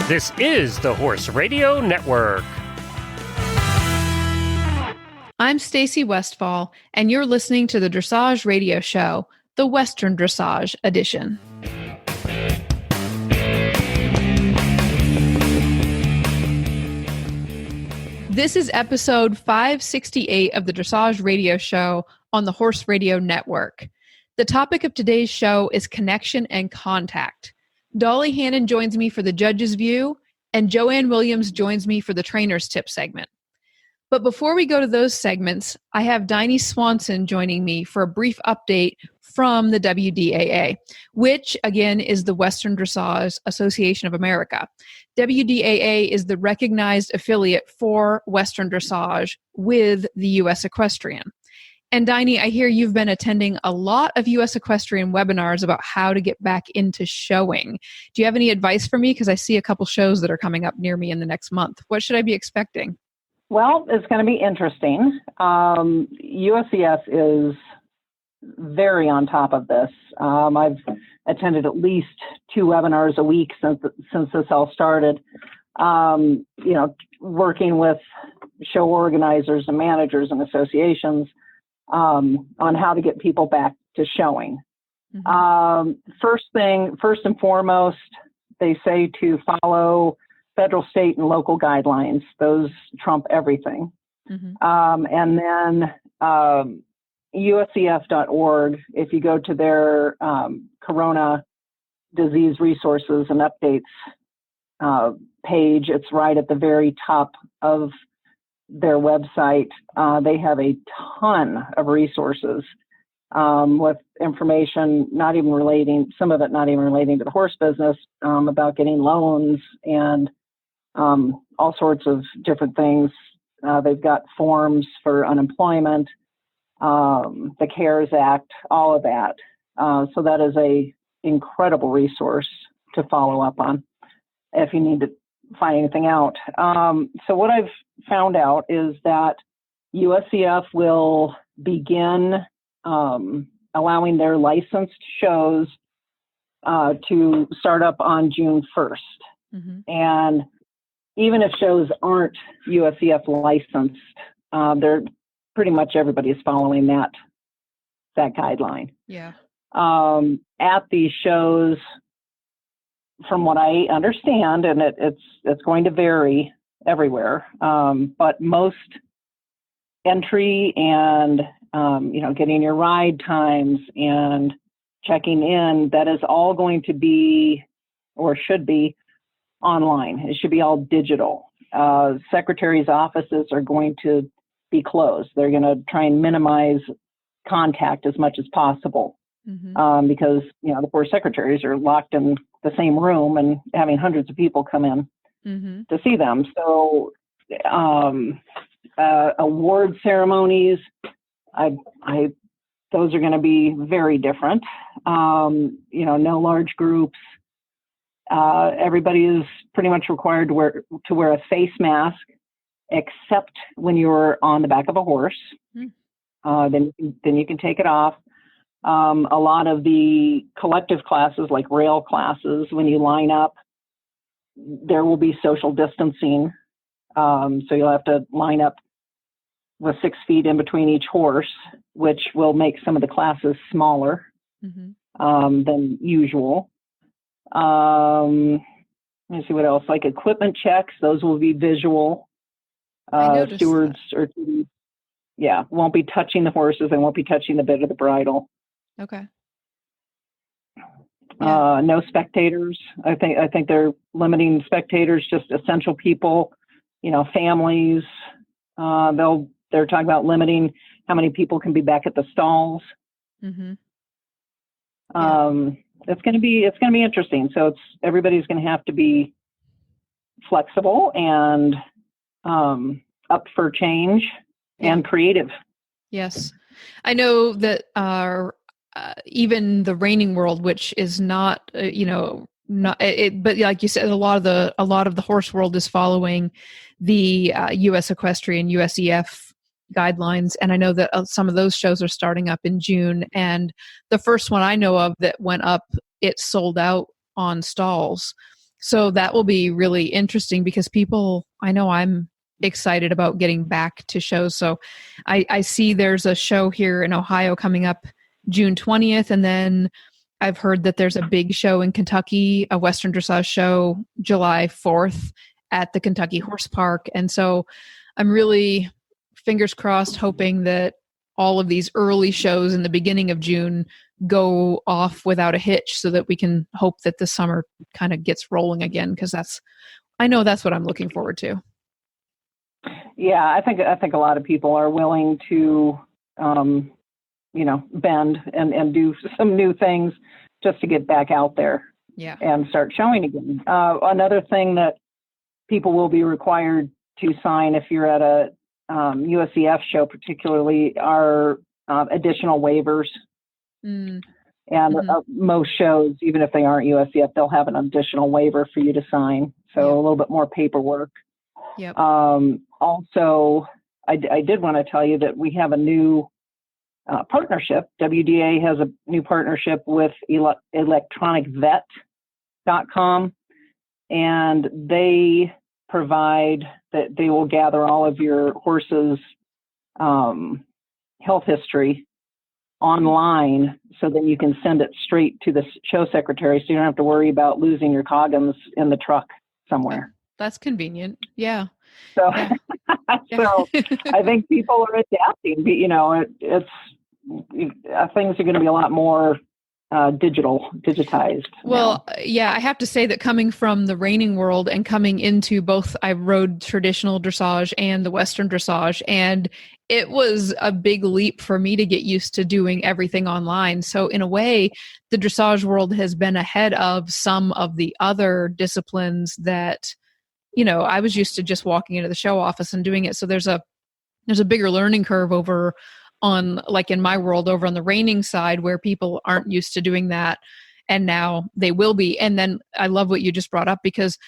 This is the Horse Radio Network. I'm Stacy Westfall, and you're listening to the Dressage Radio Show, the Western Dressage edition. This is episode 568 of the Dressage Radio Show on the Horse Radio Network. The topic of today's show is connection and contact. Dolly Hannon joins me for the Judge's View, and Joann Williams joins me for the Trainer's Tip segment. But before we go to those segments, I have Dini Swanson joining me for a brief update from the WDAA, which, again, is the Western Dressage Association of America. WDAA is the recognized affiliate for Western Dressage with the U.S. Equestrian. And Dini, I hear you've been attending a lot of U.S. Equestrian webinars about how to get back into showing. Do you have any advice for me? Because I see a couple shows that are coming up near me in the next month. What should I be expecting? Well, it's going to be interesting. USEF is very on top of this. I've attended at least 2 webinars a week since this all started. Working with show organizers and managers and associations on how to get people back to showing. Mm-hmm. First and foremost, they say to follow federal, state, and local guidelines. Those trump everything. Mm-hmm. And then USEF.org, if you go to their Corona disease resources and updates page, it's right at the very top of their website. They have a ton of resources with information some of it not even relating to the horse business, about getting loans and all sorts of different things. They've got forms for unemployment, the CARES Act, all of that. So that is a incredible resource to follow up on if you need to find anything out. So what I've found out is that USEF will begin allowing their licensed shows to start up on June 1st. Mm-hmm. And even if shows aren't USEF licensed, they're pretty much everybody is following that guideline. Yeah. At these shows, from what I understand, and it's going to vary everywhere, but most entry and getting your ride times and checking in, that is all going to be, or should be, online. It should be all digital. Secretaries' offices are going to be closed. They're going to try and minimize contact as much as possible. Mm-hmm. Because the poor secretaries are locked in the same room and having hundreds of people come in mm-hmm. to see them. So award ceremonies, those are going to be very different. No large groups. Everybody is pretty much required to wear a face mask, except when you're on the back of a horse. Mm. Then you can take it off. A lot of the collective classes, like rail classes, when you line up, there will be social distancing. So you'll have to line up with 6 feet in between each horse, which will make some of the classes smaller mm-hmm. Than usual. Let me see what else. Like equipment checks, those will be visual. Stewards won't be touching the horses. They won't be touching the bit of the bridle. Okay. Yeah. No spectators. I think they're limiting spectators, just essential people, families. They're talking about limiting how many people can be back at the stalls. Mm-hmm. Yeah. It's going to be interesting. So everybody's going to have to be flexible and up for change and creative. Yes, I know that even the reining world, which is not but like you said, a lot of the horse world is following the U.S. Equestrian USEF guidelines, and I know that some of those shows are starting up in June. And the first one I know of that went up, it sold out on stalls. So that will be really interesting because I know I'm excited about getting back to shows. So I see there's a show here in Ohio coming up June 20th. And then I've heard that there's a big show in Kentucky, a Western Dressage show, July 4th at the Kentucky Horse Park. And so I'm really, fingers crossed, hoping that all of these early shows in the beginning of June go off without a hitch so that we can hope that the summer kind of gets rolling again. Because I know that's what I'm looking forward to. Yeah, I think a lot of people are willing to, bend and do some new things just to get back out there. Yeah. And start showing again. Another thing that people will be required to sign if you're at a USEF show, particularly, are additional waivers. And most shows, even if they aren't USEF, they'll have an additional waiver for you to sign. So a little bit more paperwork. Yep. Also, I did want to tell you that we have a new partnership. WDAA has a new partnership with electronicvet.com, and they provide that they will gather all of your horse's health history online, so then you can send it straight to the show secretary, so you don't have to worry about losing your Coggins in the truck somewhere. That's convenient. Yeah. So, so I think people are adapting. It's things are going to be a lot more digitized. Well, yeah, I have to say that coming from the reining world and coming into both, I rode traditional dressage and the Western dressage, and it was a big leap for me to get used to doing everything online. So in a way, the dressage world has been ahead of some of the other disciplines that, I was used to just walking into the show office and doing it. So there's a bigger learning curve over on, like in my world, over on the reining side, where people aren't used to doing that, and now they will be. And then I love what you just brought up, because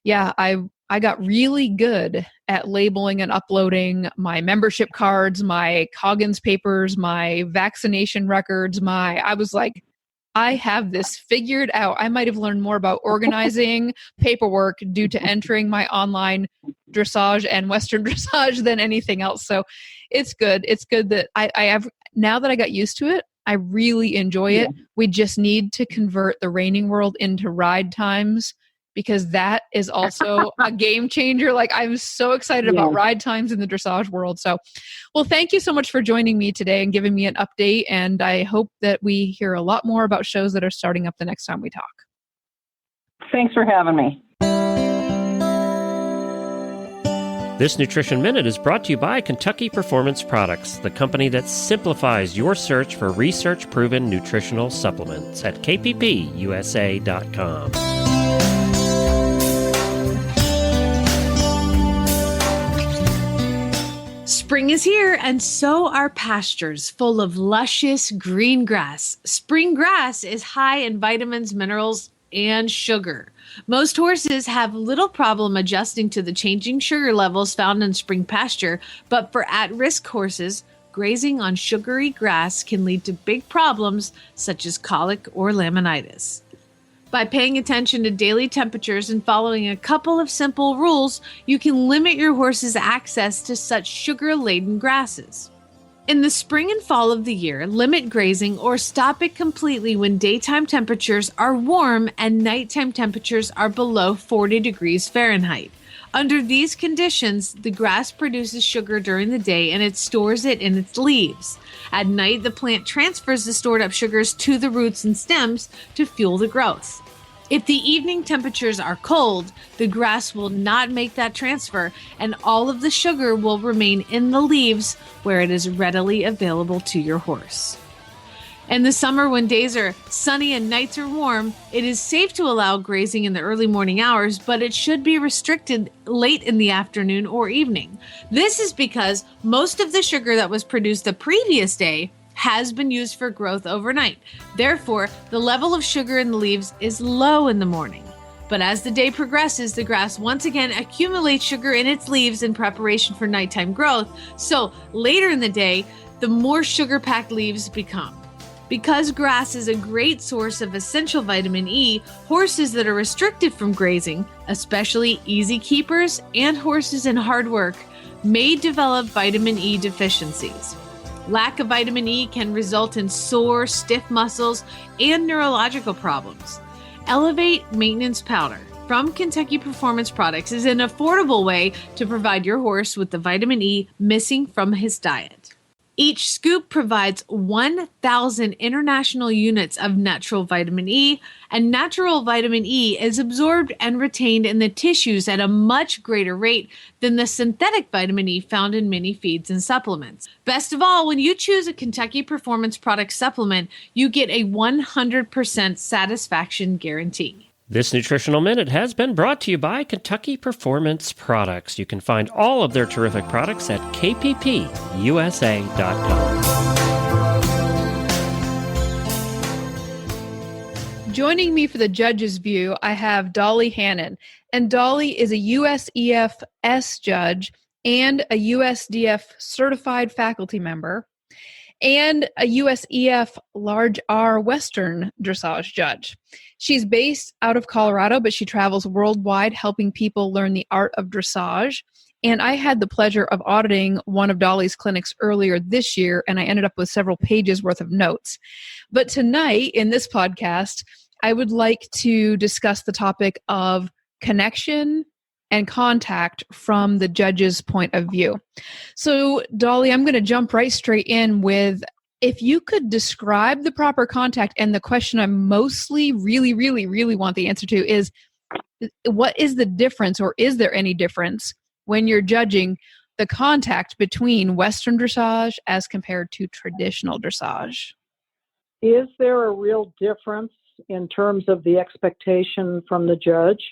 I got really good at labeling and uploading my membership cards, my Coggins papers, my vaccination records, I was like, I have this figured out. I might have learned more about organizing paperwork due to entering my online dressage and Western dressage than anything else. So it's good. It's good that I have, now that I got used to it, I really enjoy it. We just need to convert the reining world into ride times, because that is also a game changer. Like, I'm so excited about ride times in the dressage world. So, well, thank you so much for joining me today and giving me an update. And I hope that we hear a lot more about shows that are starting up the next time we talk. Thanks for having me. This Nutrition Minute is brought to you by Kentucky Performance Products, the company that simplifies your search for research-proven nutritional supplements at kppusa.com. Spring is here, and so are pastures full of luscious green grass. Spring grass is high in vitamins, minerals, and sugar. Most horses have little problem adjusting to the changing sugar levels found in spring pasture, but for at-risk horses, grazing on sugary grass can lead to big problems such as colic or laminitis. By paying attention to daily temperatures and following a couple of simple rules, you can limit your horse's access to such sugar-laden grasses. In the spring and fall of the year, limit grazing or stop it completely when daytime temperatures are warm and nighttime temperatures are below 40 degrees Fahrenheit. Under these conditions, the grass produces sugar during the day and it stores it in its leaves. At night, the plant transfers the stored up sugars to the roots and stems to fuel the growth. If the evening temperatures are cold, the grass will not make that transfer, and all of the sugar will remain in the leaves where it is readily available to your horse. In the summer, when days are sunny and nights are warm, it is safe to allow grazing in the early morning hours, but it should be restricted late in the afternoon or evening. This is because most of the sugar that was produced the previous day has been used for growth overnight. Therefore, the level of sugar in the leaves is low in the morning. But as the day progresses, the grass once again accumulates sugar in its leaves in preparation for nighttime growth. So later in the day, the more sugar-packed leaves become. Because grass is a great source of essential vitamin E, horses that are restricted from grazing, especially easy keepers and horses in hard work, may develop vitamin E deficiencies. Lack of vitamin E can result in sore, stiff muscles and neurological problems. Elevate Maintenance Powder from Kentucky Performance Products is an affordable way to provide your horse with the vitamin E missing from his diet. Each scoop provides 1,000 international units of natural vitamin E, and natural vitamin E is absorbed and retained in the tissues at a much greater rate than the synthetic vitamin E found in many feeds and supplements. Best of all, when you choose a Kentucky Performance Product supplement, you get a 100% satisfaction guarantee. This Nutritional Minute has been brought to you by Kentucky Performance Products. You can find all of their terrific products at kppusa.com. Joining me for the judge's view, I have Dolly Hannon. And Dolly is a USEF S judge and a USDF certified faculty member and a USEF Large R Western dressage judge. She's based out of Colorado, but she travels worldwide helping people learn the art of dressage. And I had the pleasure of auditing one of Dolly's clinics earlier this year, and I ended up with several pages worth of notes. But tonight in this podcast, I would like to discuss the topic of connection and contact from the judge's point of view. So, Dolly, I'm going to jump right straight in with, if you could describe the proper contact, and the question I mostly really want the answer to is, what is the difference, or is there any difference when you're judging the contact between Western dressage as compared to traditional dressage? Is there a real difference in terms of the expectation from the judge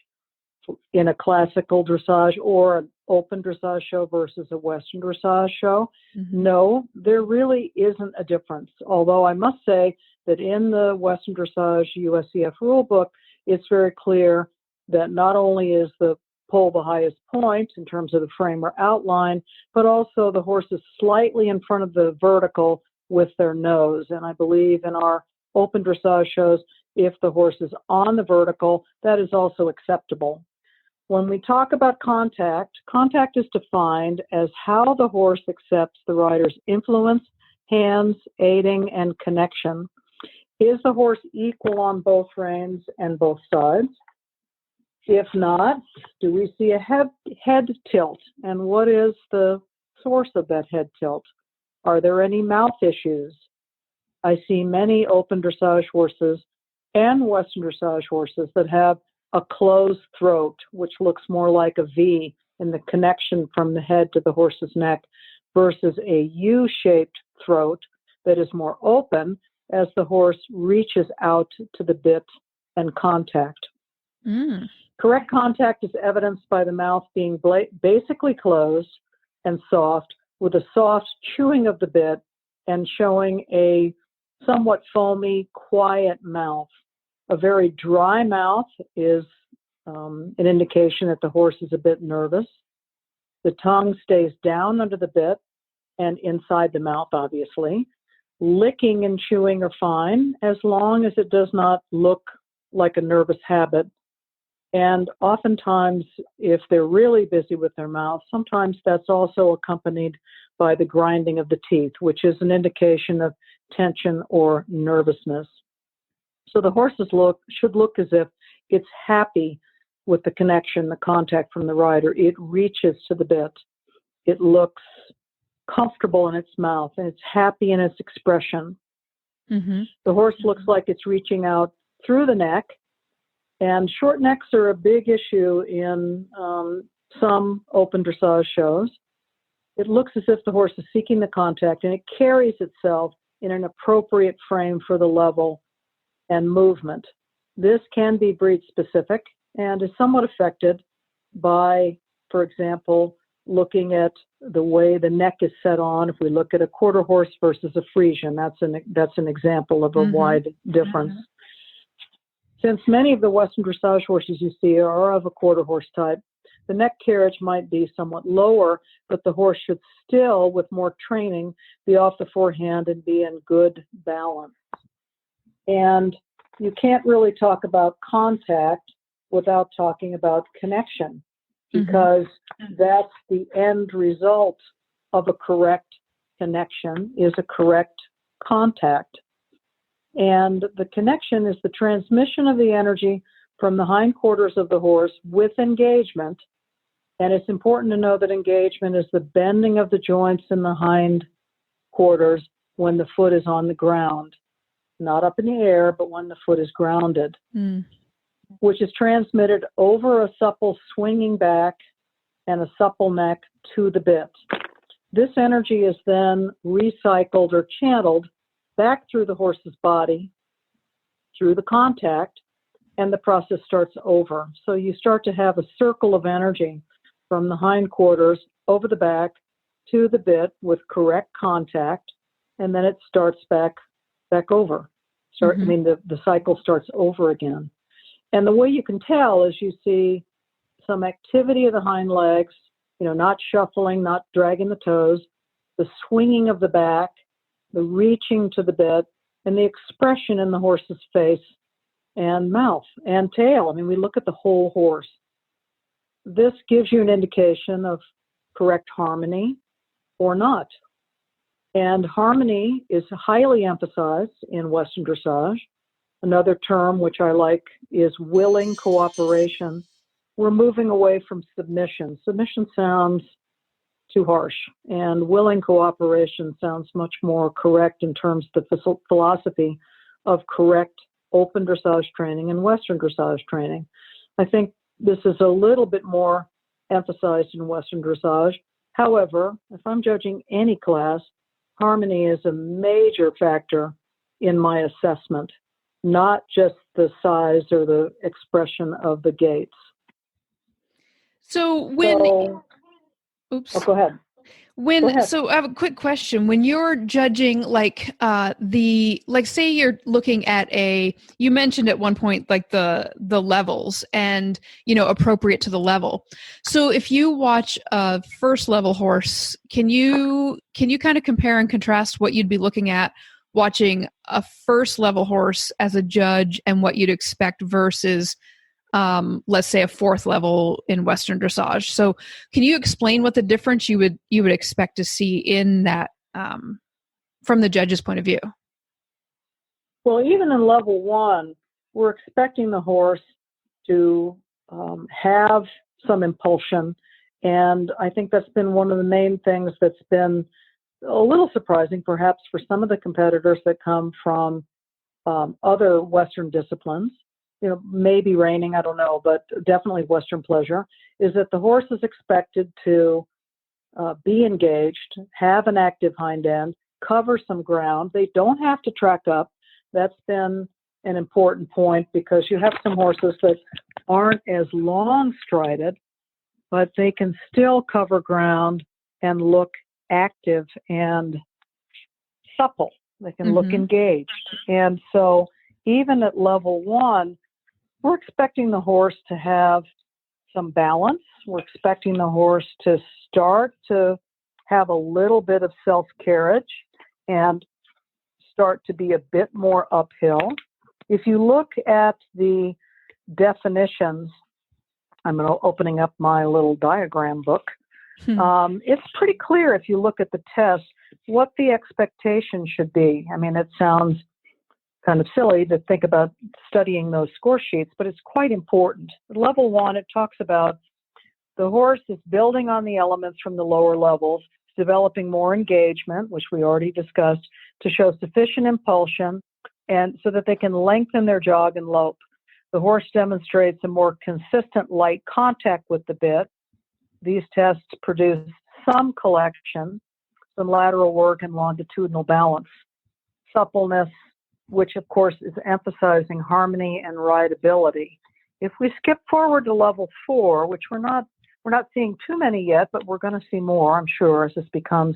in a classical dressage or an open dressage show versus a Western dressage show? Mm-hmm. No, there really isn't a difference. Although I must say that in the Western dressage USEF rulebook, it's very clear that not only is the pole the highest point in terms of the frame or outline, but also the horse is slightly in front of the vertical with their nose. And I believe in our open dressage shows, if the horse is on the vertical, that is also acceptable. When we talk about contact, contact is defined as how the horse accepts the rider's influence, hands, aiding, and connection. Is the horse equal on both reins and both sides? If not, do we see a head tilt? And what is the source of that head tilt? Are there any mouth issues? I see many open dressage horses and Western dressage horses that have a closed throat, which looks more like a V in the connection from the head to the horse's neck, versus a U-shaped throat that is more open as the horse reaches out to the bit and contact. Correct contact is evidenced by the mouth being basically closed and soft, with a soft chewing of the bit and showing a somewhat foamy, quiet mouth. A very dry mouth is an indication that the horse is a bit nervous. The tongue stays down under the bit and inside the mouth, obviously. Licking and chewing are fine as long as it does not look like a nervous habit. And oftentimes, if they're really busy with their mouth, sometimes that's also accompanied by the grinding of the teeth, which is an indication of tension or nervousness. So the horses should look as if it's happy with the connection, the contact from the rider. It reaches to the bit. It looks comfortable in its mouth, and it's happy in its expression. Mm-hmm. The horse looks like it's reaching out through the neck, and short necks are a big issue in some open dressage shows. It looks as if the horse is seeking the contact, and it carries itself in an appropriate frame for the level and movement. This can be breed specific and is somewhat affected by, for example, looking at the way the neck is set on. If we look at a quarter horse versus a Friesian, that's an example of a wide difference. Since many of the Western dressage horses you see are of a quarter horse type, the neck carriage might be somewhat lower, but the horse should still, with more training, be off the forehand and be in good balance. And you can't really talk about contact without talking about connection, because that's the end result of a correct connection is a correct contact. And the connection is the transmission of the energy from the hindquarters of the horse with engagement. And it's important to know that engagement is the bending of the joints in the hindquarters when the foot is on the ground, not up in the air, but when the foot is grounded, which is transmitted over a supple swinging back and a supple neck to the bit. This energy is then recycled or channeled back through the horse's body, through the contact, and the process starts over. So you start to have a circle of energy from the hindquarters over the back to the bit with correct contact, and then it starts back over. I mean, the cycle starts over again. And the way you can tell is you see some activity of the hind legs, not shuffling, not dragging the toes, the swinging of the back, the reaching to the bit, and the expression in the horse's face and mouth and tail. I mean, we look at the whole horse. This gives you an indication of correct harmony or not. And harmony is highly emphasized in Western dressage. Another term which I like is willing cooperation. We're moving away from submission. Submission sounds too harsh, and willing cooperation sounds much more correct in terms of the philosophy of correct open dressage training and Western dressage training. I think this is a little bit more emphasized in Western dressage. However, if I'm judging any class, harmony is a major factor in my assessment, not just the size or the expression of the gaits. So when, oops. Oh, go ahead. So I have a quick question. When you're judging, say you're looking at you mentioned at one point, like the levels and, appropriate to the level. So if you watch a first level horse, can you kind of compare and contrast what you'd be looking at watching a first level horse as a judge and what you'd expect versus let's say a fourth level in Western dressage. So can you explain what the difference you would expect to see in that from the judge's point of view? Well, even in level one, we're expecting the horse to have some impulsion. And I think that's been one of the main things that's been a little surprising, perhaps, for some of the competitors that come from other Western disciplines. Maybe reining, I don't know, but definitely Western pleasure, is that the horse is expected to be engaged, have an active hind end, cover some ground. They don't have to track up. That's been an important point because you have some horses that aren't as long strided, but they can still cover ground and look active and supple. They can look engaged. And so even at level one, we're expecting the horse to have some balance. We're expecting the horse to start to have a little bit of self-carriage and start to be a bit more uphill. If you look at the definitions, I'm opening up my little diagram book. It's pretty clear if you look at the test what the expectation should be. I mean, it sounds kind of silly to think about studying those score sheets, but it's quite important. At level one, it talks about the horse is building on the elements from the lower levels, developing more engagement, which we already discussed, to show sufficient impulsion and so that they can lengthen their jog and lope. The horse demonstrates a more consistent light contact with the bit. These tests produce some collection, some lateral work, and longitudinal balance. Suppleness, which of course is emphasizing harmony and rideability. If we skip forward to level 4, which we're not seeing too many yet, but we're going to see more, I'm sure, as this becomes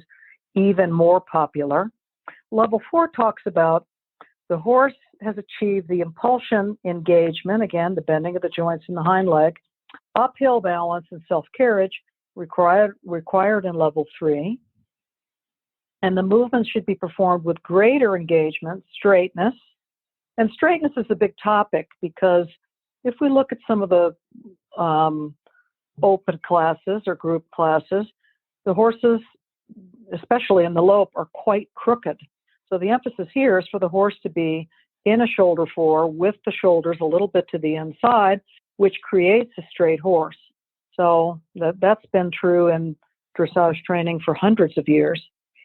even more popular. Level 4 talks about the horse has achieved the impulsion engagement, again, the bending of the joints in the hind leg, uphill balance and self-carriage required in level 3. And the movements should be performed with greater engagement, straightness, And straightness is a big topic because if we look at some of the open classes or group classes, the horses, especially in the lope, are quite crooked. So the emphasis here is for the horse to be in a shoulder four with the shoulders a little bit to the inside, which creates a straight horse. So that's been true in dressage training for hundreds of years.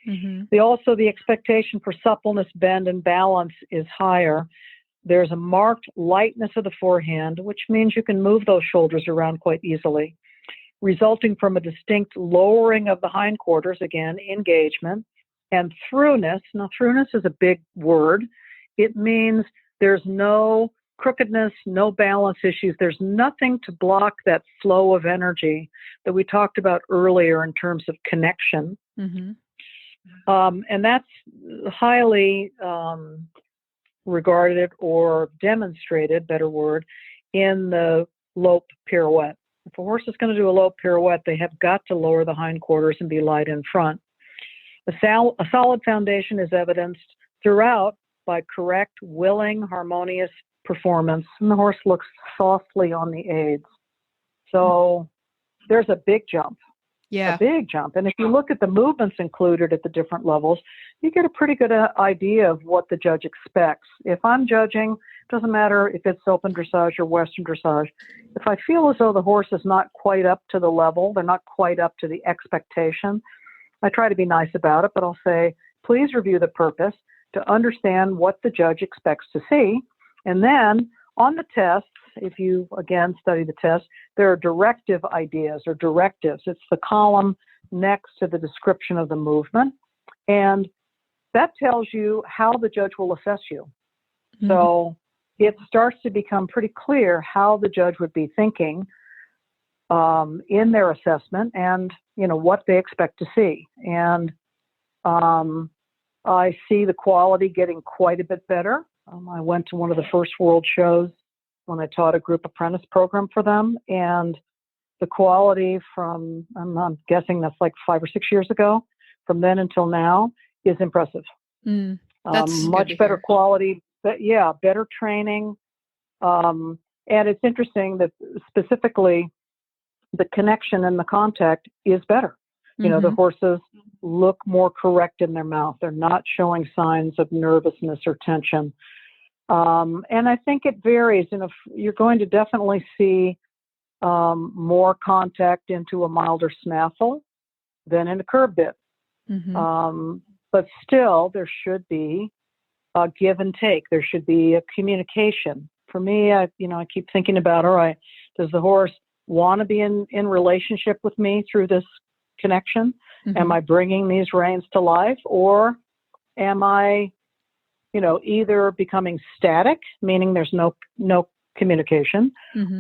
Mm-hmm. The expectation for suppleness, bend, and balance is higher. There's a marked lightness of the forehand, which means you can move those shoulders around quite easily, resulting from a distinct lowering of the hindquarters, again, engagement, and throughness. Now, throughness is a big word. It means there's no crookedness, no balance issues. There's nothing to block that flow of energy that we talked about earlier in terms of connection. Mm-hmm. And that's highly regarded or demonstrated, better word, in the lope pirouette. If a horse is going to do a lope pirouette, they have got to lower the hindquarters and be light in front. A solid foundation is evidenced throughout by correct, willing, harmonious performance, and the horse looks softly on the aids. So there's a big jump. Yeah. A big jump. And if you look at the movements included at the different levels, you get a pretty good idea of what the judge expects. If I'm judging, it doesn't matter if it's open dressage or Western dressage, if I feel as though the horse is not quite up to the level, they're not quite up to the expectation, I try to be nice about it, but I'll say, please review the purpose to understand what the judge expects to see. And then on the tests, if you, again, study the test, there are directive ideas or directives. It's the column next to the description of the movement. And that tells you how the judge will assess you. Mm-hmm. So it starts to become pretty clear how the judge would be thinking in their assessment and, you know, what they expect to see. And I see the quality getting quite a bit better. I went to one of the first world shows when I taught a group apprentice program for them, and the quality from, I'm guessing that's like 5 or 6 years ago, from then until now is impressive. That's much better quality, but yeah, better training. And it's interesting that specifically the connection and the contact is better. You know, the horses look more correct in their mouth. They're not showing signs of nervousness or tension. And I think it varies. You know, you're going to definitely see more contact into a milder snaffle than in a curb bit. But still, there should be a give and take. There should be a communication. For me, I keep thinking about, all right, does the horse want to be in relationship with me through this connection? Am I bringing these reins to life, or am I, either becoming static, meaning there's no communication,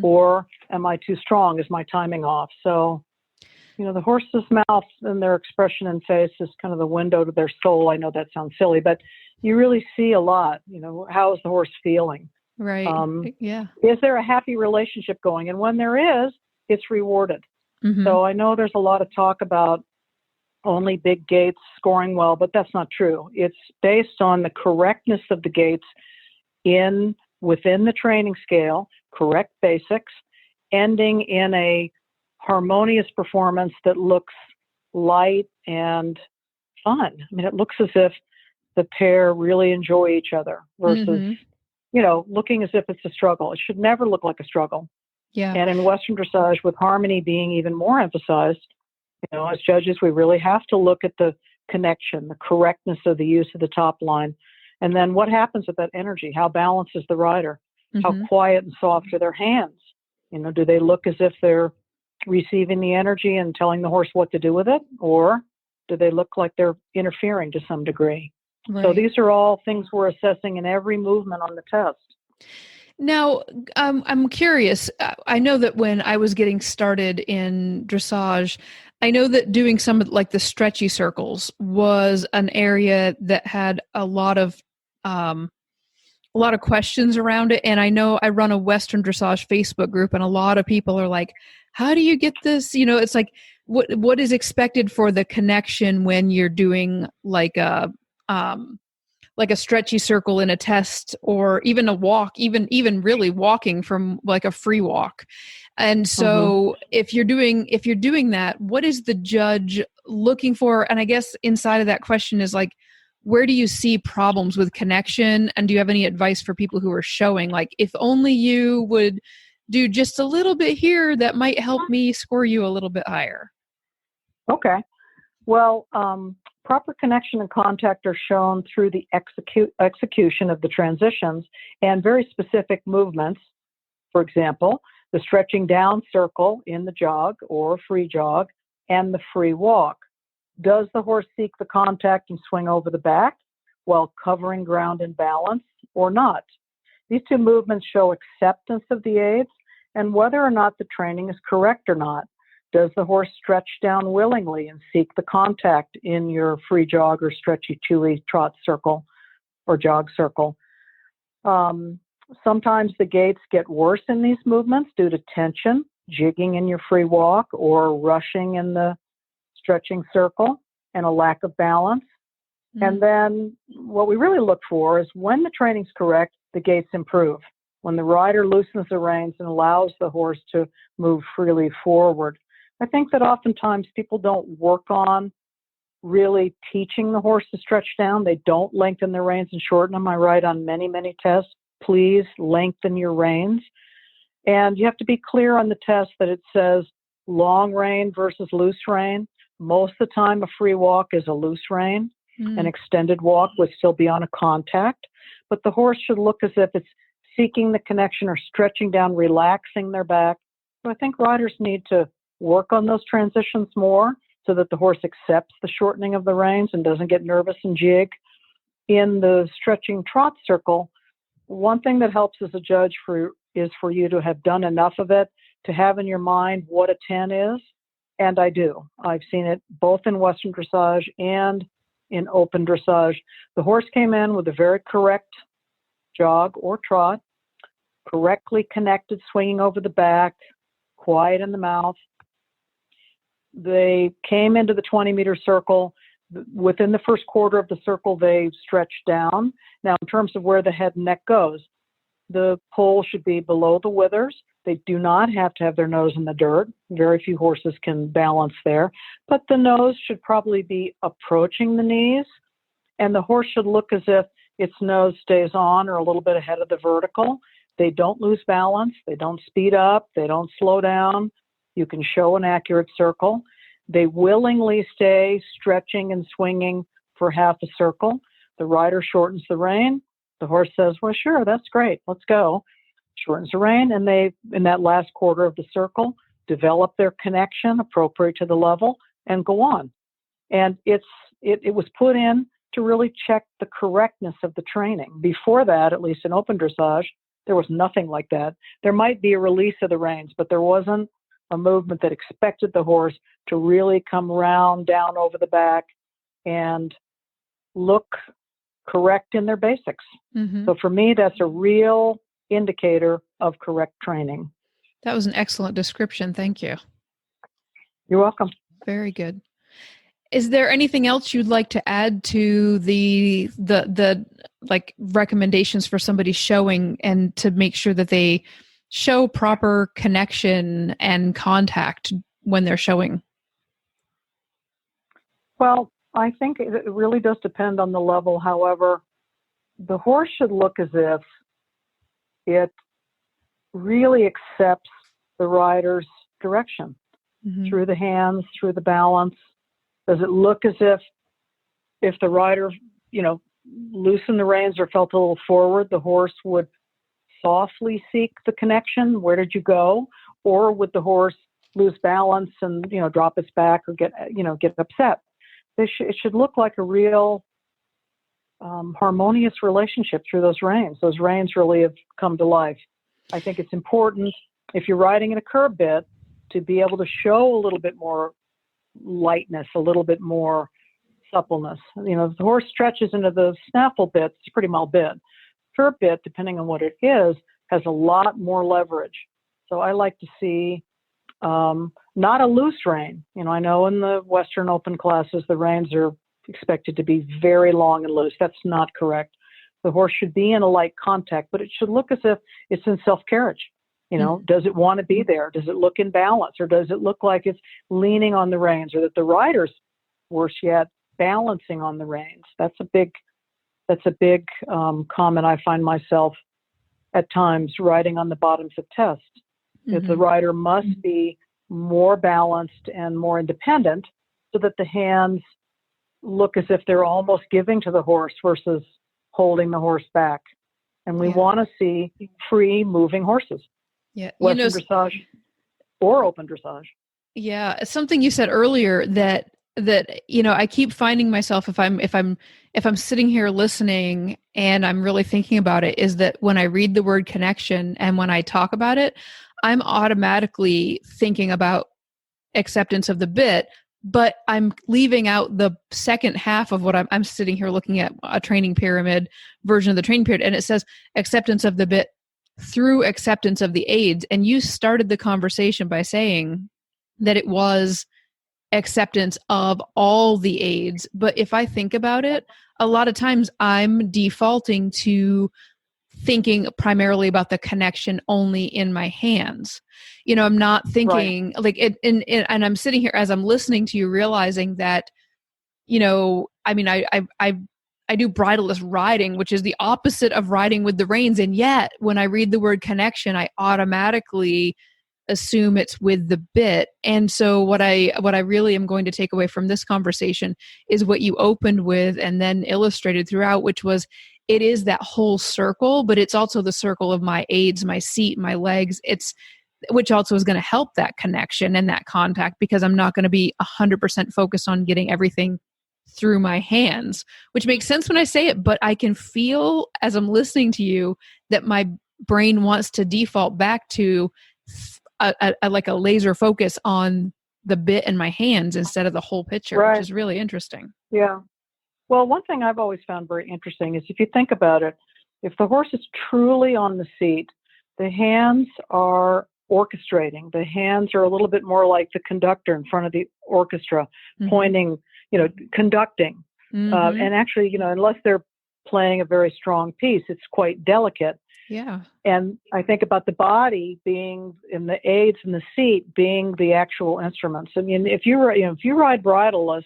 or am I too strong? Is my timing off? So, the horse's mouth and their expression and face is kind of the window to their soul. I know that sounds silly, but you really see a lot. How is the horse feeling? Right. Yeah. Is there a happy relationship going? And when there is, it's rewarded. So I know there's a lot of talk about only big gaits scoring well, but that's not true. It's based on the correctness of the gaits within the training scale, correct basics, ending in a harmonious performance that looks light and fun. I mean, it looks as if the pair really enjoy each other versus, looking as if it's a struggle. It should never look like a struggle. Yeah. And in Western dressage, with harmony being even more emphasized, as judges, we really have to look at the connection, the correctness of the use of the top line. And then what happens with that energy? How balanced is the rider? How quiet and soft are their hands? Do they look as if they're receiving the energy and telling the horse what to do with it? Or do they look like they're interfering to some degree? Right. So these are all things we're assessing in every movement on the test. Now, I'm curious. I know that when I was getting started in dressage, I know that doing some of like the stretchy circles was an area that had a lot of questions around it. And I know I run a Western dressage Facebook group, and a lot of people are like, "How do you get this?" It's like what is expected for the connection when you're doing like a like a stretchy circle in a test, or even a walk, even really walking from like a free walk. And so if you're doing that, what is the judge looking for? And I guess inside of that question is like, where do you see problems with connection? And do you have any advice for people who are showing, like, if only you would do just a little bit here, that might help me score you a little bit higher? Okay. Well, proper connection and contact are shown through the execution of the transitions and very specific movements. For example, the stretching down circle in the jog or free jog and the free walk. Does the horse seek the contact and swing over the back while covering ground and balance or not? These two movements show acceptance of the aids and whether or not the training is correct or not. Does the horse stretch down willingly and seek the contact in your free jog or stretchy, chewy trot circle or jog circle? Sometimes the gaits get worse in these movements due to tension, jigging in your free walk, or rushing in the stretching circle, and a lack of balance. And then what we really look for is when the training's correct, the gaits improve. When the rider loosens the reins and allows the horse to move freely forward. I think that oftentimes people don't work on really teaching the horse to stretch down. They don't lengthen their reins and shorten them. I write on many, many tests, please lengthen your reins. And you have to be clear on the test that it says long rein versus loose rein. Most of the time, a free walk is a loose rein. An extended walk would still be on a contact. But the horse should look as if it's seeking the connection or stretching down, relaxing their back. So I think riders need to work on those transitions more so that the horse accepts the shortening of the reins and doesn't get nervous and jig. In the stretching trot circle, one thing that helps as a judge is for you to have done enough of it to have in your mind what a 10 is. And I do. I've seen it both in Western dressage and in open dressage. The horse came in with a very correct jog or trot, correctly connected, swinging over the back, quiet in the mouth. They came into the 20-meter circle. Within the first quarter of the circle, they stretched down. Now, in terms of where the head and neck goes, the pole should be below the withers. They do not have to have their nose in the dirt. Very few horses can balance there. But the nose should probably be approaching the knees, and the horse should look as if its nose stays on or a little bit ahead of the vertical. They don't lose balance. They don't speed up. They don't slow down. You can show an accurate circle. They willingly stay stretching and swinging for half a circle. The rider shortens the rein. The horse says, well, sure, that's great. Let's go. Shortens the rein, and they, in that last quarter of the circle, develop their connection appropriate to the level and go on. And it was put in to really check the correctness of the training. Before that, at least in open dressage, there was nothing like that. There might be a release of the reins, but there wasn't a movement that expected the horse to really come round down over the back and look correct in their basics. So for me, that's a real indicator of correct training. That was an excellent description. Thank you. You're welcome. Very good. Is there anything else you'd like to add to the like recommendations for somebody showing, and to make sure that they show proper connection and contact when they're showing? Well, I think it really does depend on the level. However, the horse should look as if it really accepts the rider's direction through the hands, through the balance. Does it look as if the rider, loosened the reins or felt a little forward, the horse would softly seek the connection? Where did you go? Or would the horse lose balance and, drop its back or get upset? It should look like a real harmonious relationship through those reins. Those reins really have come to life. I think it's important, if you're riding in a curb bit, to be able to show a little bit more lightness, a little bit more suppleness. If the horse stretches into the snaffle bit, it's a pretty mild bit. Curb bit, depending on what it is, has a lot more leverage. So I like to see not a loose rein. I know in the Western Open classes, the reins are expected to be very long and loose. That's not correct. The horse should be in a light contact, but it should look as if it's in self-carriage. Does it want to be there? Does it look in balance? Or does it look like it's leaning on the reins, or that the rider's, worse yet, balancing on the reins? That's a big comment I find myself at times riding on the bottoms of tests. That the rider must be more balanced and more independent, so that the hands look as if they're almost giving to the horse versus holding the horse back. And we want to see free moving horses. Yeah. Western dressage or open dressage. Yeah. Something you said earlier that I keep finding myself, if I'm sitting here listening and I'm really thinking about it, is that when I read the word connection and when I talk about it, I'm automatically thinking about acceptance of the bit, but I'm leaving out the second half of what I'm sitting here looking at a training pyramid version of the training period. And it says acceptance of the bit through acceptance of the aids. And you started the conversation by saying that it was acceptance of all the aids. But if I think about it, a lot of times I'm defaulting to thinking primarily about the connection only in my hands. I'm not thinking like it, and I'm sitting here as I'm listening to you, realizing that, I do bridleless riding, which is the opposite of riding with the reins. And yet when I read the word connection, I automatically assume it's with the bit. And so what I really am going to take away from this conversation is what you opened with and then illustrated throughout, which was, it is that whole circle, but it's also the circle of my aids, my seat, my legs. Which also is going to help that connection and that contact, because I'm not going to be 100% focused on getting everything through my hands, which makes sense when I say it, but I can feel as I'm listening to you that my brain wants to default back to like a laser focus on the bit in my hands instead of the whole picture, which is really interesting. Yeah. Well, one thing I've always found very interesting is, if you think about it, if the horse is truly on the seat, the hands are orchestrating. The hands are a little bit more like the conductor in front of the orchestra, pointing, conducting. And actually, unless they're playing a very strong piece, it's quite delicate. Yeah. And I think about the body being in the aids in the seat being the actual instruments. I mean, if you ride bridleless,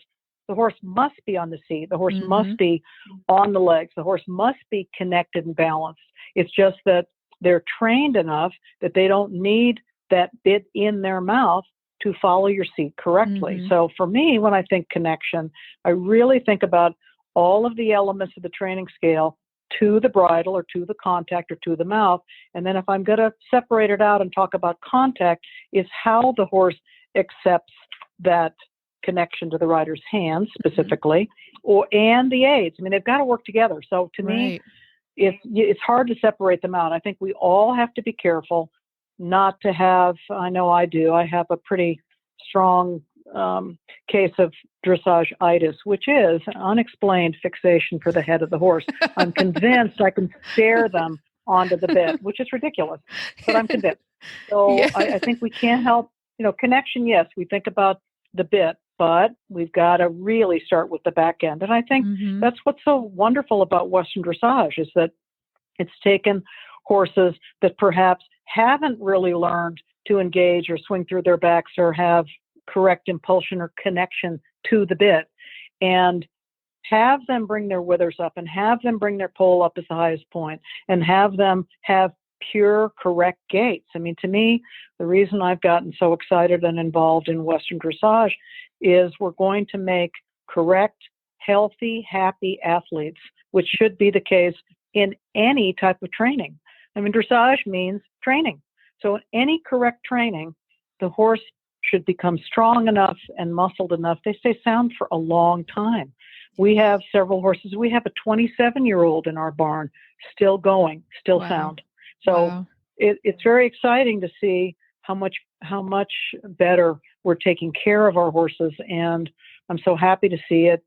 the horse must be on the seat. The horse must be on the legs. The horse must be connected and balanced. It's just that they're trained enough that they don't need that bit in their mouth to follow your seat correctly. So for me, when I think connection, I really think about all of the elements of the training scale to the bridle or to the contact or to the mouth. And then if I'm going to separate it out and talk about contact, is how the horse accepts that connection to the rider's hands specifically, and the aids. I mean, they've got to work together. So to me, it's hard to separate them out. I think we all have to be careful not to have, I know I do, I have a pretty strong case of dressage-itis, which is an unexplained fixation for the head of the horse. I'm convinced I can stare them onto the bit, which is ridiculous, but I'm convinced. So I think we can't help, connection, yes, we think about the bit, but we've got to really start with the back end. And I think that's what's so wonderful about Western dressage, is that it's taken horses that perhaps haven't really learned to engage or swing through their backs or have correct impulsion or connection to the bit, and have them bring their withers up and have them bring their pole up as the highest point and have them have pure, correct gaits. I mean, to me, the reason I've gotten so excited and involved in Western dressage is we're going to make correct, healthy, happy athletes, which should be the case in any type of training. I mean, dressage means training. So in any correct training, the horse should become strong enough and muscled enough. They stay sound for a long time. We have several horses. We have a 27-year-old in our barn, still going, still sound. So it's very exciting to see how much better we're taking care of our horses. And I'm so happy to see it,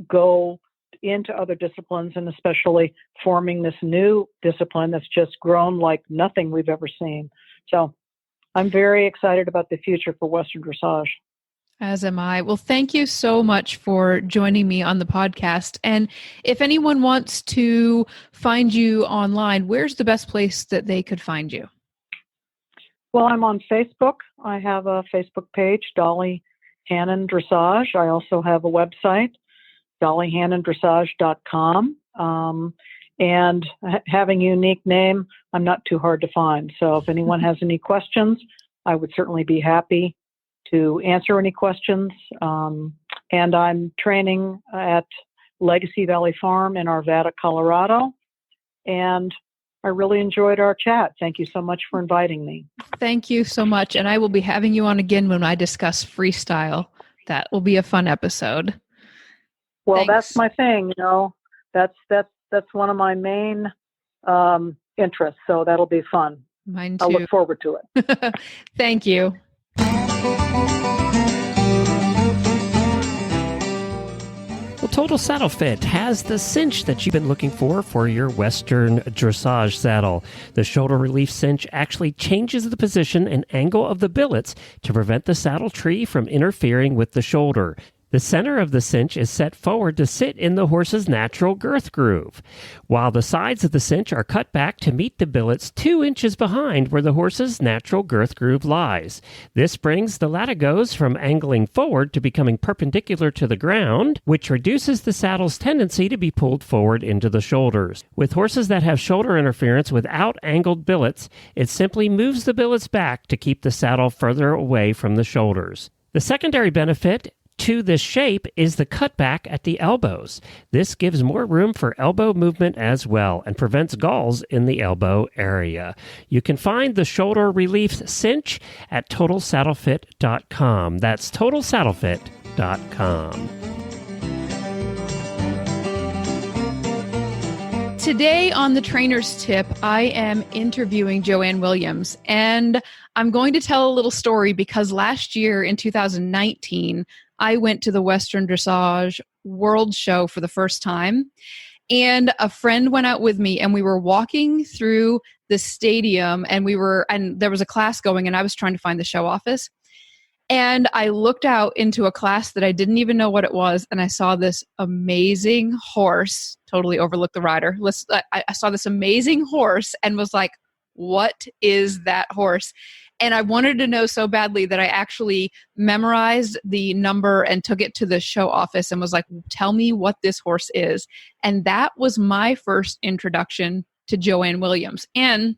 go into other disciplines, and especially forming this new discipline that's just grown like nothing we've ever seen. So I'm very excited about the future for Western dressage. As am I. Well, thank you so much for joining me on the podcast. And if anyone wants to find you online, where's the best place that they could find you? Well, I'm on Facebook. I have a Facebook page, Dolly Hannon Dressage. I also have a website, dollyhannondressage.com. And having a unique name, I'm not too hard to find. So if anyone has any questions, I would certainly be happy to answer any questions. And I'm training at Legacy Valley Farm in Arvada, Colorado. And I really enjoyed our chat. Thank you so much for inviting me. Thank you so much. And I will be having you on again when I discuss freestyle. That will be a fun episode. Well, Thanks. That's my thing. That's one of my main interests. So that'll be fun. Mine too. I'll look forward to it. Thank you. Well, Total Saddle Fit has the cinch that you've been looking for your Western dressage saddle. The shoulder relief cinch actually changes the position and angle of the billets to prevent the saddle tree from interfering with the shoulder. The center of the cinch is set forward to sit in the horse's natural girth groove, while the sides of the cinch are cut back to meet the billets 2 inches behind where the horse's natural girth groove lies. This brings the latigos from angling forward to becoming perpendicular to the ground, which reduces the saddle's tendency to be pulled forward into the shoulders. With horses that have shoulder interference without angled billets, it simply moves the billets back to keep the saddle further away from the shoulders. The secondary benefit to this shape is the cutback at the elbows. This gives more room for elbow movement as well and prevents galls in the elbow area. You can find the shoulder relief cinch at TotalSaddleFit.com. That's TotalSaddleFit.com. Today on the Trainer's Tip, I am interviewing Joann Williams, and I'm going to tell a little story because last year in 2019, I went to the Western Dressage World Show for the first time, and a friend went out with me, and we were walking through the stadium, and there was a class going, and I was trying to find the show office, and I looked out into a class that I didn't even know what it was, and I saw this amazing horse. Totally overlooked the rider. I saw this amazing horse and was like, what is that horse? And I wanted to know so badly that I actually memorized the number and took it to the show office and was like, tell me what this horse is. And that was my first introduction to Joann Williams. And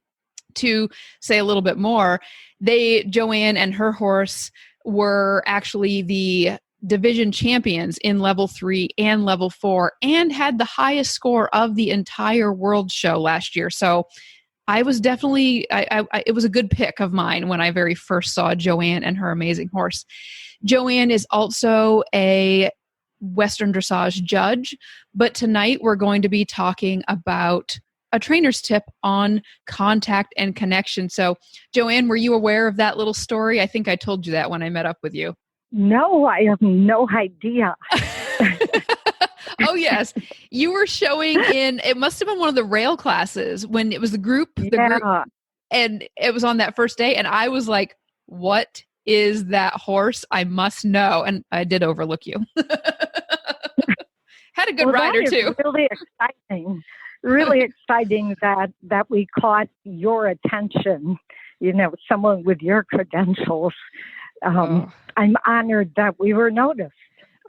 to say a little bit more, Joann and her horse were actually the division champions in level 3 and level 4 and had the highest score of the entire world show last year. So I was definitely, it was a good pick of mine when I very first saw Joann and her amazing horse. Joann is also a Western dressage judge, but tonight we're going to be talking about a trainer's tip on contact and connection. So Joann, were you aware of that little story? I think I told you that when I met up with you. No, I have no idea. Oh, yes. You were showing it must have been one of the rail classes when it was the group, and it was on that first day. And I was like, what is that horse? I must know. And I did overlook you. Had a good rider too. Really exciting. Really exciting that we caught your attention, someone with your credentials. I'm honored that we were noticed.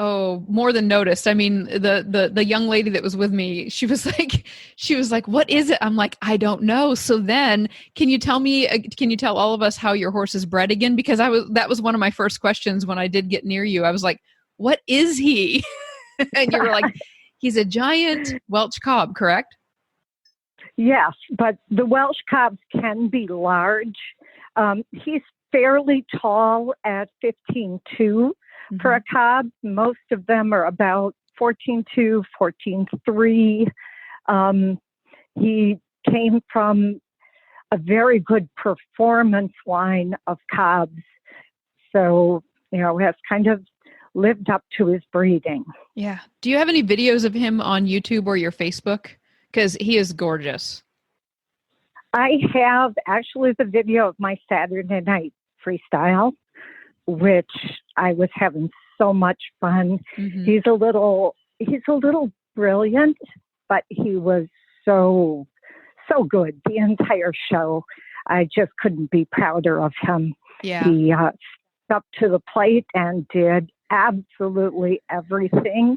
Oh, more than noticed. I mean, the young lady that was with me, she was like, what is it? I'm like, I don't know. So then can you tell all of us how your horse is bred again? Because that was one of my first questions when I did get near you. I was like, what is he? And you were like, he's a giant Welsh cob, correct? Yes, but the Welsh cobs can be large. He's fairly tall at 15.2 for a cob. Most of them are about 14.2, 14.3. He came from a very good performance line of cobs. So, has kind of lived up to his breeding. Yeah. Do you have any videos of him on YouTube or your Facebook? Because he is gorgeous. I have actually the video of my Saturday night freestyle which I was having so much fun. Mm-hmm. He's a little brilliant, but he was so good the entire show. I just couldn't be prouder of him. Yeah. He stepped up to the plate and did absolutely everything.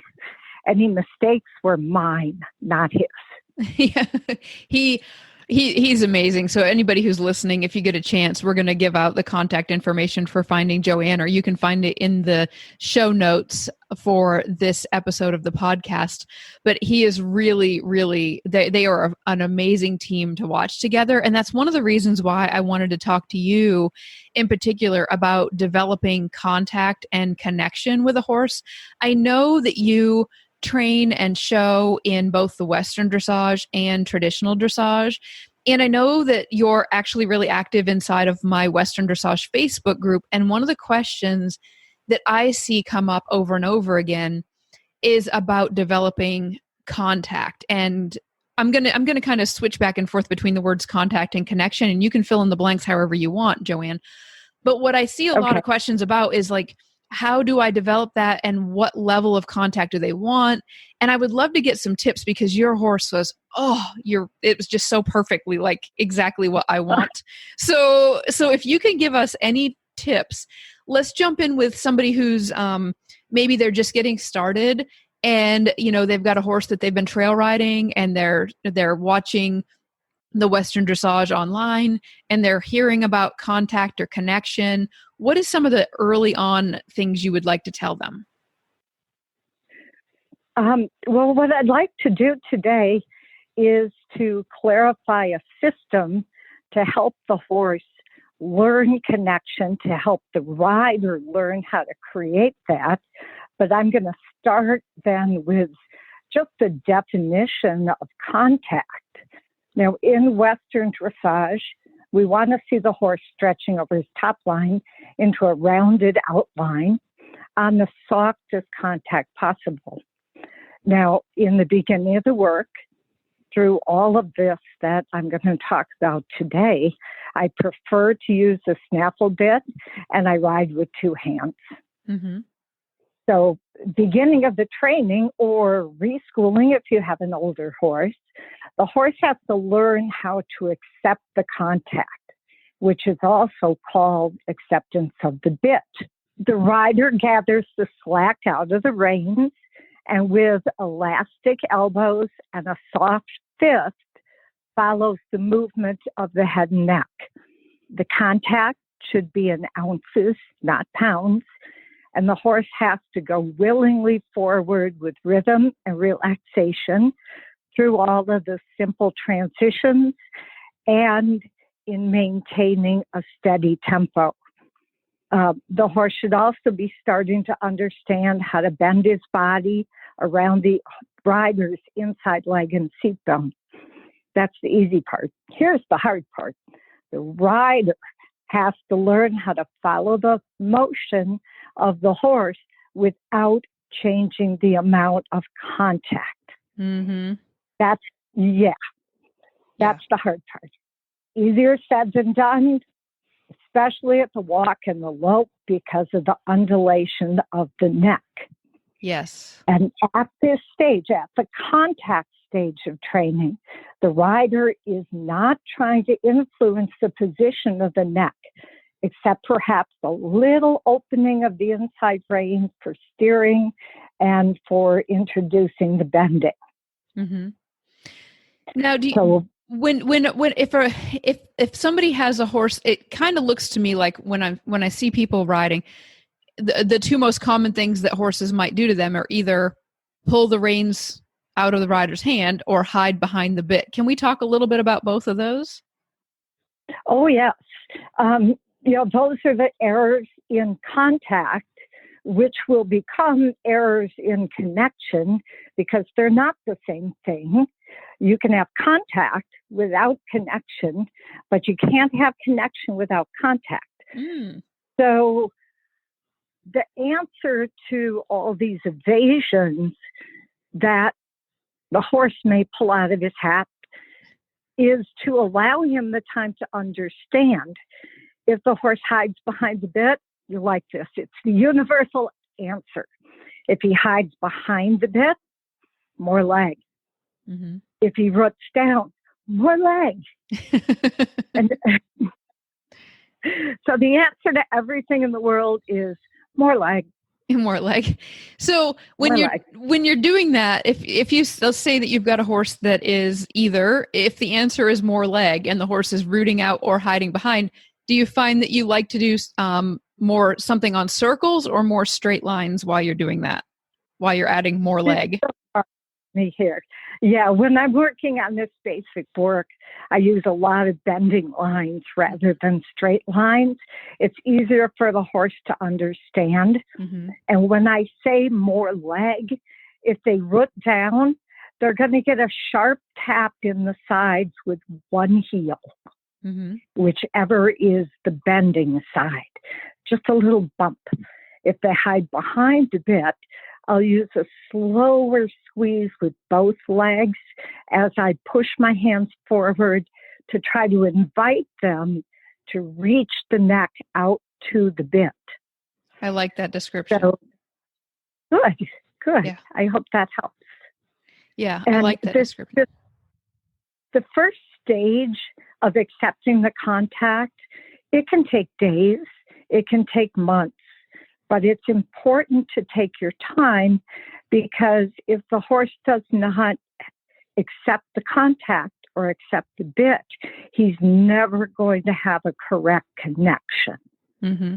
Any mistakes were mine, not his. Yeah. He's amazing. So anybody who's listening, if you get a chance, we're going to give out the contact information for finding Joann, or you can find it in the show notes for this episode of the podcast. But he is really, really, they are an amazing team to watch together. And that's one of the reasons why I wanted to talk to you in particular about developing contact and connection with a horse. I know that you train and show in both the Western dressage and traditional dressage. And I know that you're actually really active inside of my Western dressage Facebook group. And one of the questions that I see come up over and over again is about developing contact. And I'm going to kind of switch back and forth between the words contact and connection, and you can fill in the blanks however you want, Joann. But what I see a lot of questions about is like, how do I develop that, and what level of contact do they want? And I would love to get some tips, because your horse was, it was just so perfectly like exactly what I want. So if you can give us any tips, let's jump in with somebody who's maybe they're just getting started, and they've got a horse that they've been trail riding, and they're watching the Western dressage online, and they're hearing about contact or connection. What is some of the early on things you would like to tell them? Well, what I'd like to do today is to clarify a system to help the horse learn connection, to help the rider learn how to create that. But I'm going to start then with just a definition of contact. Now, in Western dressage, we want to see the horse stretching over his top line into a rounded outline on the softest contact possible. Now, in the beginning of the work, through all of this that I'm going to talk about today, I prefer to use the snaffle bit, and I ride with two hands. Mm-hmm. So beginning of the training or reschooling, if you have an older horse, the horse has to learn how to accept the contact, which is also called acceptance of the bit. The rider gathers the slack out of the reins, and with elastic elbows and a soft fist, follows the movement of the head and neck. The contact should be in ounces, not pounds, and the horse has to go willingly forward with rhythm and relaxation through all of the simple transitions and in maintaining a steady tempo. The horse should also be starting to understand how to bend his body around the rider's inside leg and seat bone. That's the easy part. Here's the hard part. The rider has to learn how to follow the motion of the horse without changing the amount of contact. Mm-hmm. That's the hard part. Easier said than done, especially at the walk and the lope because of the undulation of the neck. Yes. And at this stage, at the contact stage of training, the rider is not trying to influence the position of the neck, except perhaps a little opening of the inside rein for steering and for introducing the bending. Mm-hmm. Now, if somebody has a horse, it kind of looks to me like when I see people riding, the two most common things that horses might do to them are either pull the reins out of the rider's hand or hide behind the bit. Can we talk a little bit about both of those? Oh, yes. Those are the errors in contact, which will become errors in connection because they're not the same thing. You can have contact without connection, but you can't have connection without contact. So the answer to all these evasions that the horse may pull out of his hat is to allow him the time to understand. If the horse hides behind the bit, you like this. It's the universal answer. If he hides behind the bit, more leg. Mm-hmm. If he roots down, more leg. And so the answer to everything in the world is more leg. More leg. So when you're doing that, if you, let's say that you've got a horse that is either, if the answer is more leg and the horse is rooting out or hiding behind, do you find that you like to do more something on circles or more straight lines while you're doing that, while you're adding more leg? Me here. Yeah, when I'm working on this basic work, I use a lot of bending lines rather than straight lines. It's easier for the horse to understand. Mm-hmm. And when I say more leg, if they root down, they're going to get a sharp tap in the sides with one heel, mm-hmm. whichever is the bending side. Just a little bump. If they hide behind a bit, I'll use a slower squeeze with both legs as I push my hands forward to try to invite them to reach the neck out to the bit. I like that description. So, good. Yeah. I hope that helps. Yeah, And I like that description. The first stage of accepting the contact, it can take days, it can take months. But it's important to take your time, because if the horse does not accept the contact or accept the bit, he's never going to have a correct connection. Mm-hmm.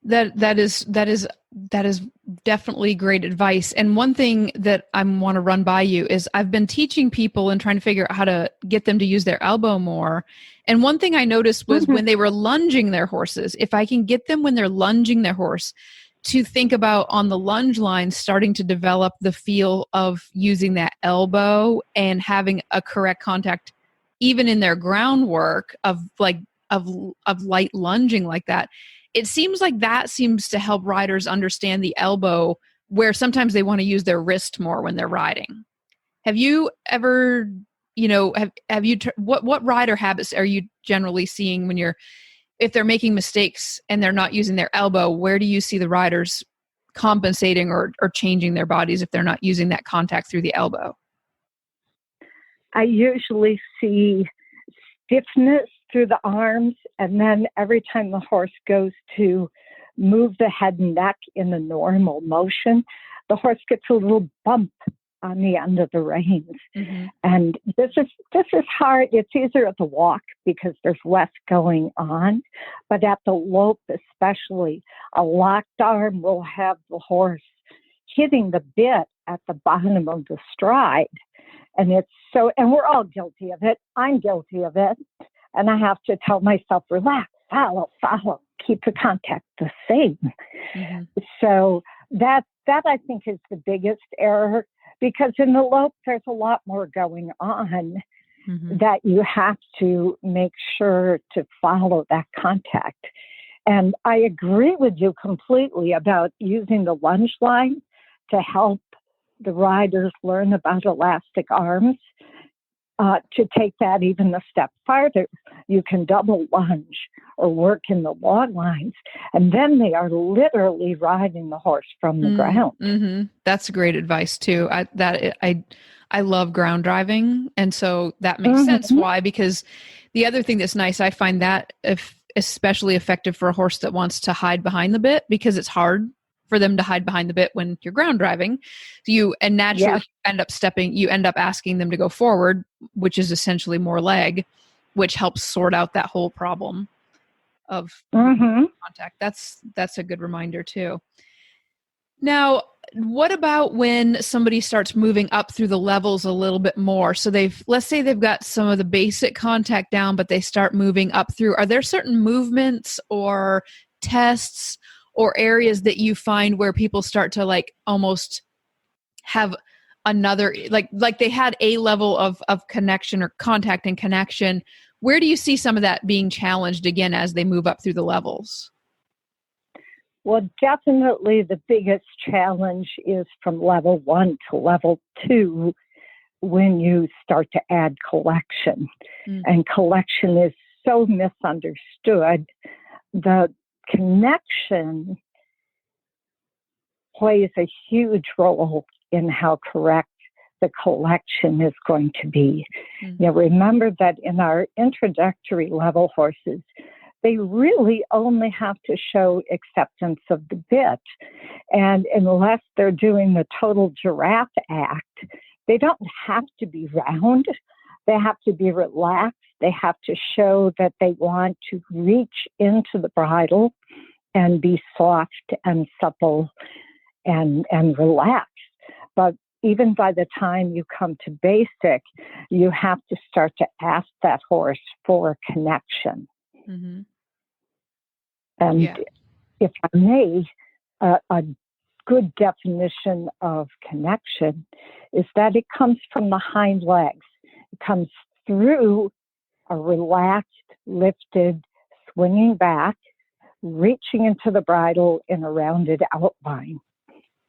That is definitely great advice. And one thing that I want to run by you is I've been teaching people and trying to figure out how to get them to use their elbow more. And one thing I noticed was when they were lunging their horses, if I can get them when they're lunging their horse to think about on the lunge line, starting to develop the feel of using that elbow and having a correct contact, even in their groundwork of light lunging like that. It seems like that seems to help riders understand the elbow, where sometimes they want to use their wrist more when they're riding. Have you ever, what rider habits are you generally seeing if they're making mistakes and they're not using their elbow? Where do you see the riders compensating or changing their bodies if they're not using that contact through the elbow? I usually see stiffness through the arms, and then every time the horse goes to move the head and neck in a normal motion, the horse gets a little bump on the end of the reins. Mm-hmm. And this is hard. It's easier at the walk because there's less going on, but at the lope especially, a locked arm will have the horse hitting the bit at the bottom of the stride. And and we're all guilty of it. I'm guilty of it. And I have to tell myself, relax, follow, keep the contact the same. Mm-hmm. So that I think is the biggest error, because in the lope, there's a lot more going on mm-hmm. that you have to make sure to follow that contact. And I agree with you completely about using the lunge line to help the riders learn about elastic arms. To take that even a step farther, you can double lunge or work in the long lines, and then they are literally riding the horse from the ground. Mm-hmm. That's great advice too. I love ground driving, and so that makes mm-hmm. sense. Why? Because the other thing that's nice, I find that especially effective for a horse that wants to hide behind the bit, because it's hard for them to hide behind the bit when you're ground driving. Naturally you end up asking them to go forward, which is essentially more leg, which helps sort out that whole problem of mm-hmm. contact. That's a good reminder too. Now, what about when somebody starts moving up through the levels a little bit more? So let's say they've got some of the basic contact down, but they start moving up through. Are there certain movements or tests or areas that you find where people start to almost have another, like they had a level of connection or contact and connection? Where do you see some of that being challenged again as they move up through the levels? Well, definitely the biggest challenge is from level 1 to level 2 when you start to add collection. Mm. And collection is so misunderstood. The connection plays a huge role in how correct the collection is going to be. Mm-hmm. Now, remember that in our introductory level horses, they really only have to show acceptance of the bit. And unless they're doing the total giraffe act, they don't have to be round. They have to be relaxed. They have to show that they want to reach into the bridle and be soft and supple and relaxed. But even by the time you come to basic, you have to start to ask that horse for connection. Mm-hmm. And if I may, a good definition of connection is that it comes from the hind legs. It comes through a relaxed, lifted, swinging back, reaching into the bridle in a rounded outline.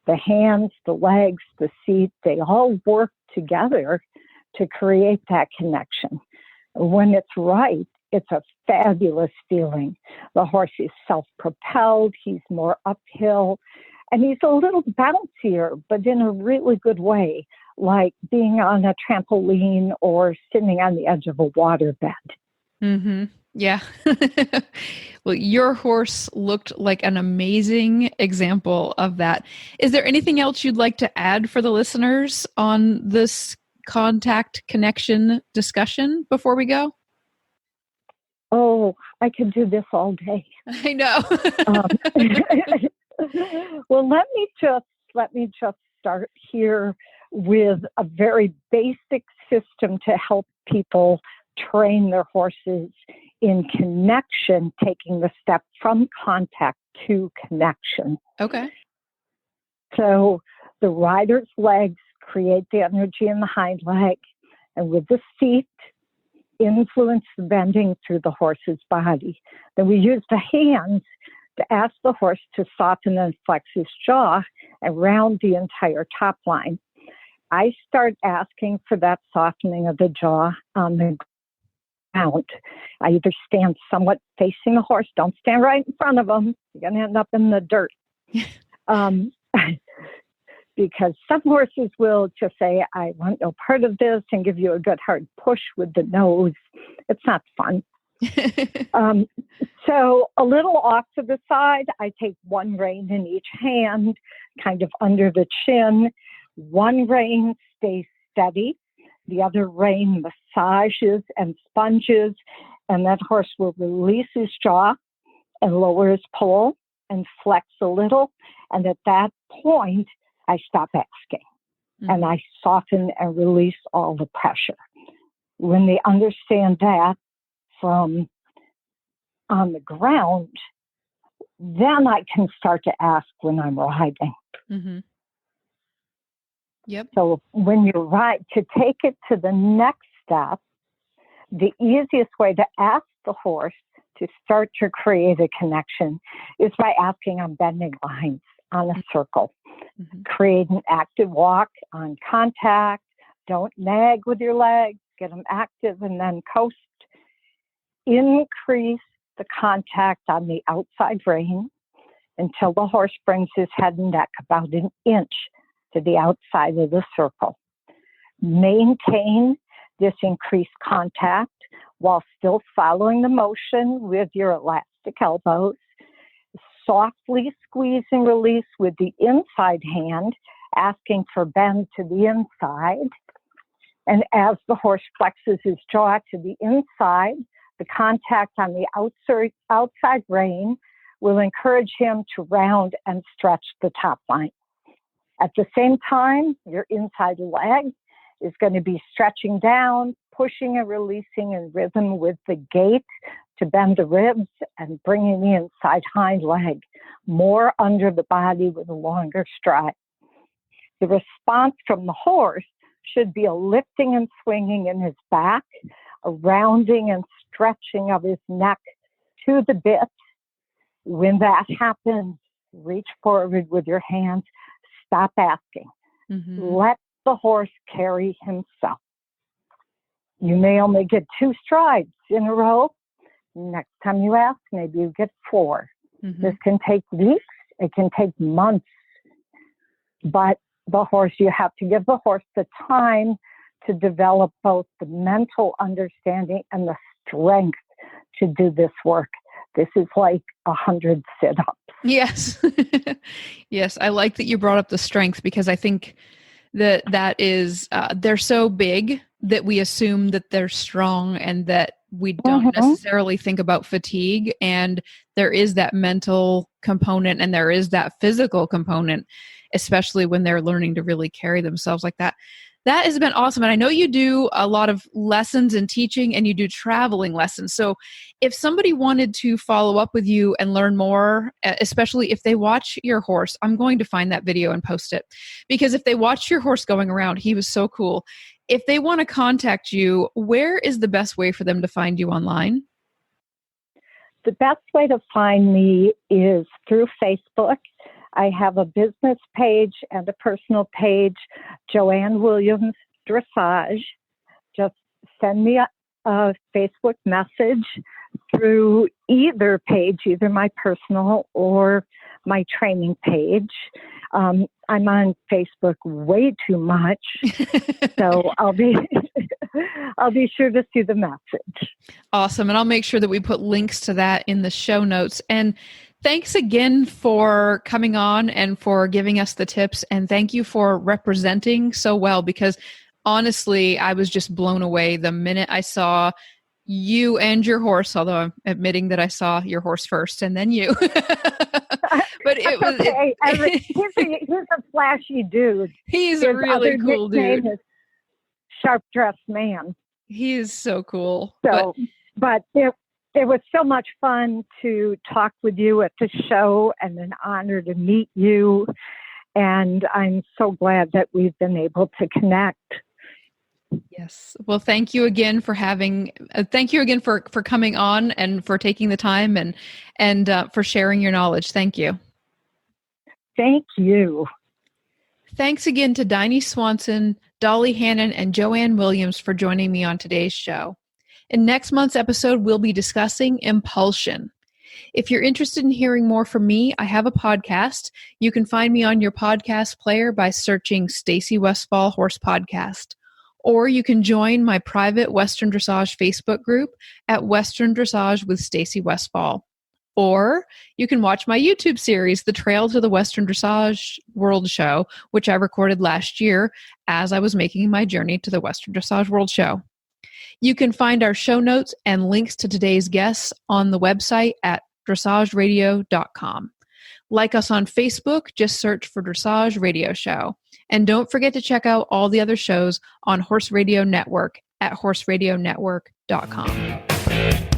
The hands, the legs, the seat, they all work together to create that connection. When it's right, it's a fabulous feeling. The horse is self-propelled, he's more uphill, and he's a little bouncier, but in a really good way, like being on a trampoline or sitting on the edge of a waterbed. Mm-hmm. Yeah. Well, your horse looked like an amazing example of that. Is there anything else you'd like to add for the listeners on this contact connection discussion before we go? Oh, I could do this all day. I know. Well, let me just start here with a very basic system to help people train their horses in connection, taking the step from contact to connection. Okay. So the rider's legs create the energy in the hind leg, and with the seat, influence the bending through the horse's body. Then we use the hands to ask the horse to soften and flex his jaw around the entire top line. I start asking for that softening of the jaw on the ground. I either stand somewhat facing the horse, don't stand right in front of him, you're going to end up in the dirt. Because some horses will just say, I want no part of this, and give you a good hard push with the nose. It's not fun. So a little off to the side, I take one rein in each hand, kind of under the chin. One rein stays steady. The other rein massages and sponges, and that horse will release his jaw and lower his poll and flex a little. And at that point, I stop asking, and I soften and release all the pressure. When they understand that from on the ground, then I can start to ask when I'm riding. Mm-hmm. Yep. So when you ride, to take it to the next step, the easiest way to ask the horse to start to create a connection is by asking on bending lines on a circle. Mm-hmm. Create an active walk on contact. Don't nag with your legs. Get them active and then coast. Increase the contact on the outside rein until the horse brings his head and neck about an inch to the outside of the circle. Maintain this increased contact while still following the motion with your elastic elbows. Softly squeeze and release with the inside hand, asking for bend to the inside. And as the horse flexes his jaw to the inside, the contact on the outside rein will encourage him to round and stretch the top line. At the same time, your inside leg is going to be stretching down, pushing and releasing in rhythm with the gait to bend the ribs and bringing the inside hind leg more under the body with a longer stride. The response from the horse should be a lifting and swinging in his back, a rounding and stretching of his neck to the bit. When that happens, reach forward with your hands. Stop asking. Mm-hmm. Let the horse carry himself. You may only get 2 strides in a row. Next time you ask, maybe you get 4. Mm-hmm. This can take weeks. It can take months. But the horse, you have to give the horse the time to develop both the mental understanding and the strength to do this work. This is like 100 sit-ups. Yes. Yes. I like that you brought up the strength, because I think that is, they're so big that we assume that they're strong and that we don't necessarily think about fatigue. And there is that mental component and there is that physical component, especially when they're learning to really carry themselves like that. That has been awesome. And I know you do a lot of lessons and teaching, and you do traveling lessons. So if somebody wanted to follow up with you and learn more, especially if they watch your horse, I'm going to find that video and post it, because if they watch your horse going around, he was so cool. If they want to contact you, where is the best way for them to find you online? The best way to find me is through Facebook. I have a business page and a personal page, Joann Williams Dressage. Just send me a Facebook message through either page, either my personal or my training page. I'm on Facebook way too much, so I'll be sure to see the message. Awesome. And I'll make sure that we put links to that in the show notes. And thanks again for coming on and for giving us the tips. And thank you for representing so well, because honestly, I was just blown away the minute I saw you and your horse, although I'm admitting that I saw your horse first and then you. But it was okay. He's a flashy dude. He's a really cool dude. Is Sharp Dressed Man. He is so cool. So, but it was so much fun to talk with you at the show, and an honor to meet you. And I'm so glad that we've been able to connect. Yes. Well, thank you again for for coming on and for taking the time and for sharing your knowledge. Thank you. Thank you. Thanks again to Dini Swanson, Dolly, Hannon, and Joann Williams for joining me on today's show. In next month's episode, we'll be discussing impulsion. If you're interested in hearing more from me, I have a podcast. You can find me on your podcast player by searching Stacy Westfall Horse Podcast. Or you can join my private Western Dressage Facebook group at Western Dressage with Stacy Westfall. Or you can watch my YouTube series, The Trail to the Western Dressage World Show, which I recorded last year as I was making my journey to the Western Dressage World Show. You can find our show notes and links to today's guests on the website at dressageradio.com. Like us on Facebook, just search for Dressage Radio Show. And don't forget to check out all the other shows on Horse Radio Network at horseradionetwork.com.